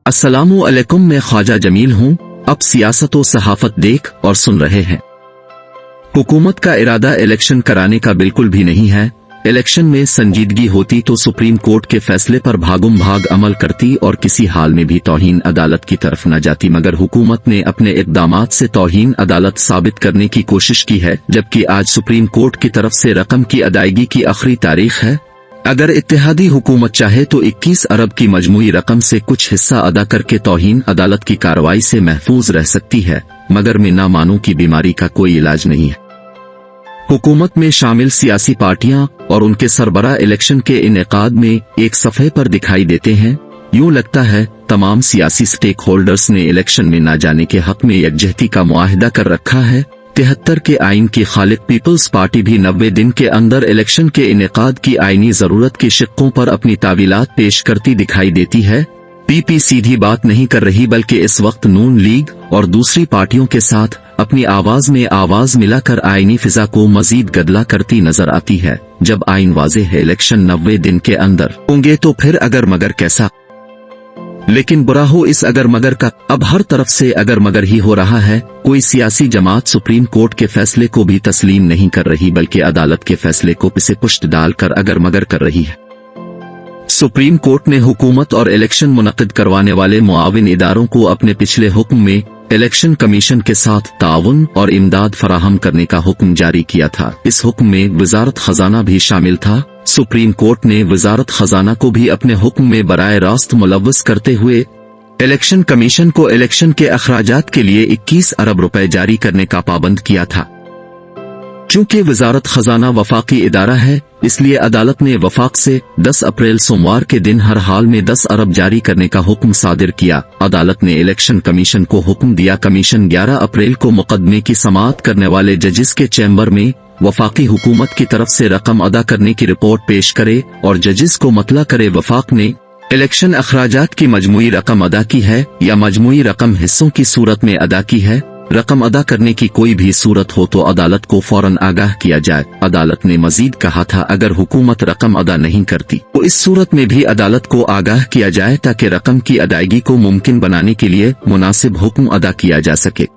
अस्सलामु अलैकुम, मैं ख्वाजा जमील हूँ। अब सियासत व सहाफत देख और सुन रहे हैं। हुकूमत का इरादा इलेक्शन कराने का बिल्कुल भी नहीं है। इलेक्शन में संजीदगी होती तो सुप्रीम कोर्ट के फैसले पर भागम भाग अमल करती और किसी हाल में भी तौहीन अदालत की तरफ न जाती, मगर हुकूमत ने अपने इक़दामात से तौहीन अदालत साबित करने की कोशिश की है। जबकि आज सुप्रीम कोर्ट की तरफ से रकम की अदायगी की आखिरी तारीख है। अगर इत्तेहादी हुकूमत चाहे तो 21 अरब की मजमूई रकम से कुछ हिस्सा अदा करके तौहीन अदालत की कार्रवाई से महफूज रह सकती है, मगर में ना मानू की बीमारी का कोई इलाज नहीं है। हुकूमत में शामिल सियासी पार्टियां और उनके सरबराह इलेक्शन के इनेकाद में एक सफ़े पर दिखाई देते हैं। यूं लगता है तमाम सियासी स्टेक होल्डर्स ने इलेक्शन में न जाने के हक में यकजहती का मुआहिदा कर रखा है। 73 के आइन की खालिक पीपल्स पार्टी भी 90 दिन के अंदर इलेक्शन के इनेकाद की आईनी जरूरत की शिक्कों पर अपनी तावीलात पेश करती दिखाई देती है। पीपी सीधी बात नहीं कर रही, बल्कि इस वक्त नून लीग और दूसरी पार्टियों के साथ अपनी आवाज में आवाज मिलाकर आईनी फिजा को मजीद गदला करती नजर आती है। जब आइन वाज़ेह है इलेक्शन 90 दिन के अंदर होंगे तो फिर अगर मगर कैसा? लेकिन बुरा हो इस अगर मगर का। अब हर तरफ से अगर मगर ही हो रहा है। कोई सियासी जमात सुप्रीम कोर्ट के फैसले को भी तस्लीम नहीं कर रही, बल्कि अदालत के फैसले को पिसे पुष्ट डालकर अगर मगर कर रही है। सुप्रीम कोर्ट ने हुकूमत और इलेक्शन मुनक्किद करवाने वाले मुआविन इदारों को अपने पिछले हुक्म में इलेक्शन कमीशन के साथ ताउन और इमदाद फराहम करने का हुक्म जारी किया था। इस हुक्म में वजारत खजाना भी शामिल था। सुप्रीम कोर्ट ने वजारत खजाना को भी अपने हुक्म में बराए रास्त मुलव्वस करते हुए इलेक्शन कमीशन को इलेक्शन के अखराजात के लिए 21 अरब रुपए जारी करने का पाबंद किया था। चूंकि वजारत खजाना वफाकी इदारा है, इसलिए अदालत ने वफाक से 10 अप्रैल सोमवार के दिन हर हाल में 10 अरब जारी करने का हुक्म सादिर किया। अदालत ने इलेक्शन कमीशन को हुक्म दिया कमीशन 11 अप्रैल को मुकदमे की समाअत करने वाले जजिस के चैम्बर में वफाकी हुकूमत की तरफ से रकम अदा करने की रिपोर्ट पेश करे और जजिस को मतला करे वफाक ने इलेक्शन अखराजात की मजमूई रकम अदा की है या मजमूई रकम हिस्सों की सूरत में अदा की है। रकम अदा करने की कोई भी सूरत हो तो अदालत को फौरन आगाह किया जाए। अदालत ने मजीद कहा था अगर हुकूमत रकम अदा नहीं करती तो इस सूरत में भी अदालत को आगाह किया जाए ताकि रकम की अदायगी को मुमकिन बनाने के लिए मुनासिब हुक्म अदा किया जा सके।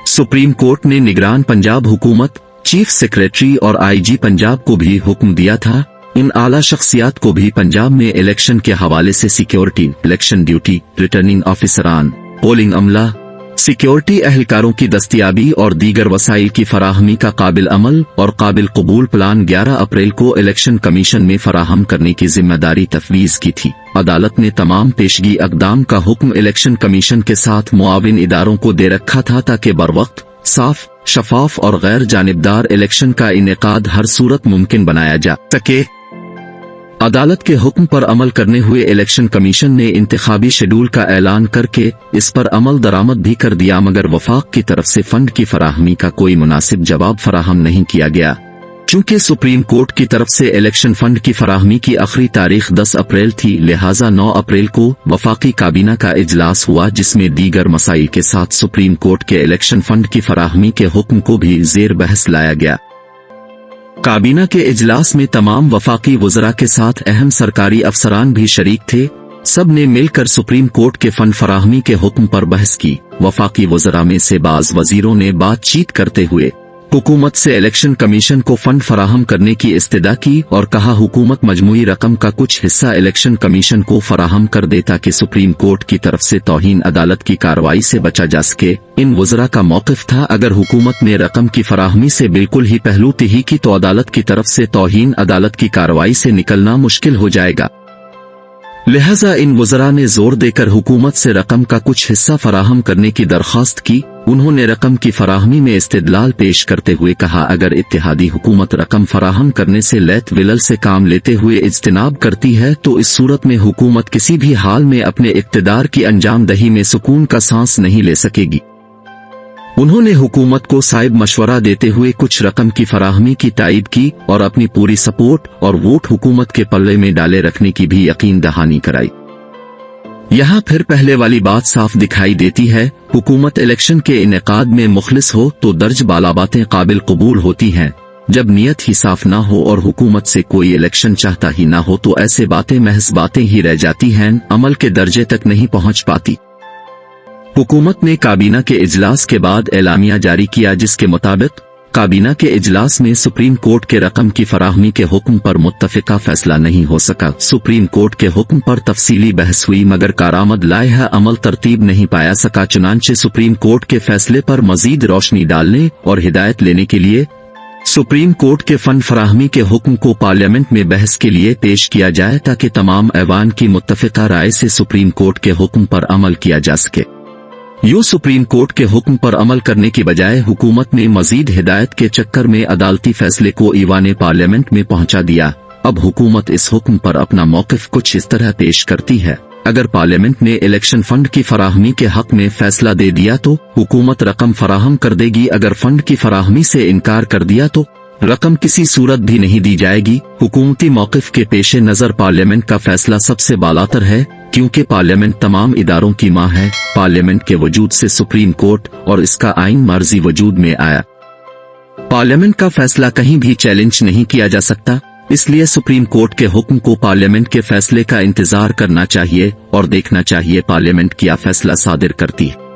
सुप्रीम कोर्ट ने निगरान पंजाब हुकूमत, चीफ सेक्रेटरी और आईजी पंजाब को भी हुक्म दिया था। इन आला शख्सियात को भी पंजाब में इलेक्शन के हवाले से सिक्योरिटी, इलेक्शन ड्यूटी, रिटर्निंग ऑफिसरान, पोलिंग अमला, सिक्योरिटी एहलकारों की दस्तियाबी और दीगर वसाइल की फराहमी का काबिल अमल और काबिल कबूल प्लान 11 अप्रैल को इलेक्शन कमीशन में फराहम करने की जिम्मेदारी तफवीज की थी। अदालत ने तमाम पेशगी अक़दाम का हुक्म इलेक्शन कमीशन के साथ मुआविन इदारों को दे रखा था ताकि बरवक्त, साफ, शफाफ और गैर जानिबदार इलेक्शन का इनेकाद हर सूरत मुमकिन बनाया जा सके। अदालत के हुक्म पर अमल करने हुए इलेक्शन कमीशन ने इंतखाबी शेड्यूल का ऐलान करके इस पर अमल दरामद भी कर दिया, मगर वफाक की तरफ से फंड की फराहमी का कोई मुनासिब जवाब फराहम नहीं किया गया। चूंकि सुप्रीम कोर्ट की तरफ से इलेक्शन फंड की फराहमी की आखिरी तारीख 10 अप्रैल थी, लिहाजा 9 अप्रैल को वफाकी काबीना का इजलास हुआ जिसमें दीगर मसाइल के साथ सुप्रीम कोर्ट के इलेक्शन फंड की फराहमी के हुक्म को भी जेर बहस लाया गया। काबीना के इजलास में तमाम वफाकी वज़रा के साथ अहम सरकारी अफसरान भी शरीक थे। सब ने मिलकर सुप्रीम कोर्ट के फंड फराहमी के हुक्म पर बहस की। वफाकी वज़रा में से बाज़ वज़ीरों ने बातचीत करते हुए हुकूमत से इलेक्शन कमीशन को फंड फराहम करने की इस्तिदा की और कहा हुकूमत मजमूई रकम का कुछ हिस्सा इलेक्शन कमीशन को फराहम कर दे ताकि सुप्रीम कोर्ट की तरफ से तौहीन अदालत की कार्रवाई से बचा जा सके। इन वज़रा का मौक़िफ़ था अगर हुकूमत ने रकम की फराहमी से बिल्कुल ही पहलू तिही की तो अदालत की तरफ से तौहीन अदालत की कार्रवाई से निकलना मुश्किल हो जाएगा। लिहाजा इन वज़रा ने जोर देकर हुकूमत से रकम का कुछ हिस्सा फराहम करने की दरख्वास्त की। उन्होंने रकम की फराहमी में इस्तिदलाल पेश करते हुए कहा अगर इत्तेहादी हुकूमत रकम फराहम करने से लैत विलल से काम लेते हुए इज्तिनाब करती है तो इस सूरत में हुकूमत किसी भी हाल में अपने इक़्तिदार की अंजाम दही में सुकून का सांस नहीं ले सकेगी। उन्होंने हुकूमत को साइब मशवरा देते हुए कुछ रकम की फराहमी की तायद की और अपनी पूरी सपोर्ट और वोट हुकूमत के पल्ले में डाले रखने की भी यकीन दहानी कराई। यहाँ फिर पहले वाली बात साफ दिखाई देती है, हुकूमत इलेक्शन के इनेकाद में मुखलिस हो तो दर्ज बाला बातें काबिल कबूल होती हैं, जब नियत ही साफ ना हो और हुकूमत से कोई इलेक्शन चाहता ही ना हो तो ऐसे बातें महज बातें ही रह जाती हैं, अमल के दर्जे तक नहीं पहुंच पाती। हुकूमत ने काबीना के इजलास के बाद एलामिया जारी किया जिसके मुताबिक काबीना के इजलास में सुप्रीम कोर्ट के रकम की फराहमी के हुक्म पर मुत्तफिका फैसला नहीं हो सका। सुप्रीम कोर्ट के हुक्म पर तफसीली बहस हुई मगर कारामद लायहा अमल तरतीब नहीं पाया सका। चुनांचे सुप्रीम कोर्ट के फैसले पर मजीद रोशनी डालने और हिदायत लेने के लिए सुप्रीम कोर्ट के फंड फराहमी के हुक्म को पार्लियामेंट में बहस के लिए पेश किया जाए ताकि तमाम ऐवान की मुत्तफिका राय से सुप्रीम कोर्ट के हुक्म पर अमल किया जा सके। यूं सुप्रीम कोर्ट के हुक्म पर अमल करने की बजाय हुकूमत ने मजीद हिदायत के चक्कर में अदालती फैसले को ईवान पार्लियामेंट में पहुंचा दिया। अब हुकूमत इस हुक्म पर अपना मौक़िफ़ कुछ इस तरह पेश करती है। अगर पार्लियामेंट ने इलेक्शन फंड की फराहमी के हक में फैसला दे दिया तो हुकूमत रकम फराहम कर देगी, अगर फंड की फराहमी से इनकार कर दिया तो रकम किसी सूरत भी नहीं दी जाएगी। हुकूमती मौक़िफ़ के पेश नज़र पार्लियामेंट का फैसला सबसे बालातर है क्योंकि पार्लियामेंट तमाम इदारों की मां है। पार्लियामेंट के वजूद से सुप्रीम कोर्ट और इसका आईन मर्जी वजूद में आया। पार्लियामेंट का फैसला कहीं भी चैलेंज नहीं किया जा सकता, इसलिए सुप्रीम कोर्ट के हुक्म को पार्लियामेंट के फैसले का इंतजार करना चाहिए और देखना चाहिए पार्लियामेंट क्या फैसला सादिर करती है।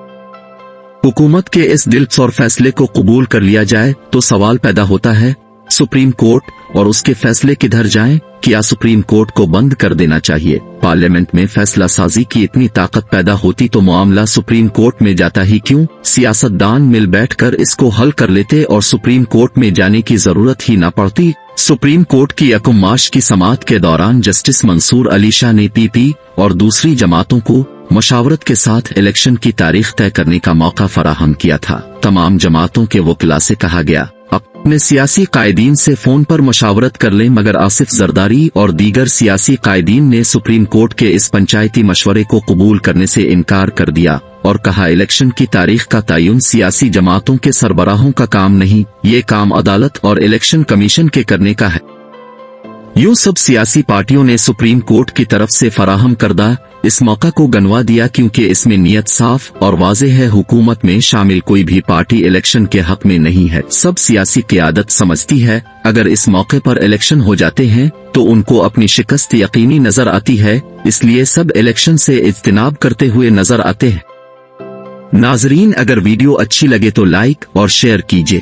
हुकूमत के इस दिलचस्प फैसले को कबूल कर लिया जाए तो सवाल पैदा होता है सुप्रीम कोर्ट और उसके फैसले किधर जाएं? क्या सुप्रीम कोर्ट को बंद कर देना चाहिए? पार्लियामेंट में फैसला साजी की इतनी ताकत पैदा होती तो मामला सुप्रीम कोर्ट में जाता ही क्यों? सियासतदान मिल बैठकर इसको हल कर लेते और सुप्रीम कोर्ट में जाने की जरूरत ही न पड़ती। सुप्रीम कोर्ट की यकम मार्च की समाअत के दौरान जस्टिस मंसूर अली शाह ने पीपी और दूसरी जमातों को मशावरत के साथ इलेक्शन की तारीख तय करने का मौका फराहम किया था। तमाम जमातों के वकीला से कहा गया अपने सियासी कायदीन से फोन पर मशावरत कर लें, मगर आसिफ जरदारी और दीगर सियासी कायदीन ने सुप्रीम कोर्ट के इस पंचायती मशवरे को कबूल करने से इनकार कर दिया और कहा इलेक्शन की तारीख का तयन सियासी जमातों के सरबराहों का काम नहीं, ये काम अदालत और इलेक्शन कमीशन के करने का है। यूं सब सियासी पार्टियों ने सुप्रीम कोर्ट की तरफ से फराहम करदा इस मौका को गंवा दिया क्योंकि इसमें नियत साफ और वाज़ेह है। हुकूमत में शामिल कोई भी पार्टी इलेक्शन के हक में नहीं है। सब सियासी क़यादत समझती है अगर इस मौके पर इलेक्शन हो जाते हैं तो उनको अपनी शिकस्त यकीनी नजर आती है, इसलिए सब इलेक्शन से इज्तिनाब करते हुए नजर आते हैं। नाजरीन, अगर वीडियो अच्छी लगे तो लाइक और शेयर कीजिए।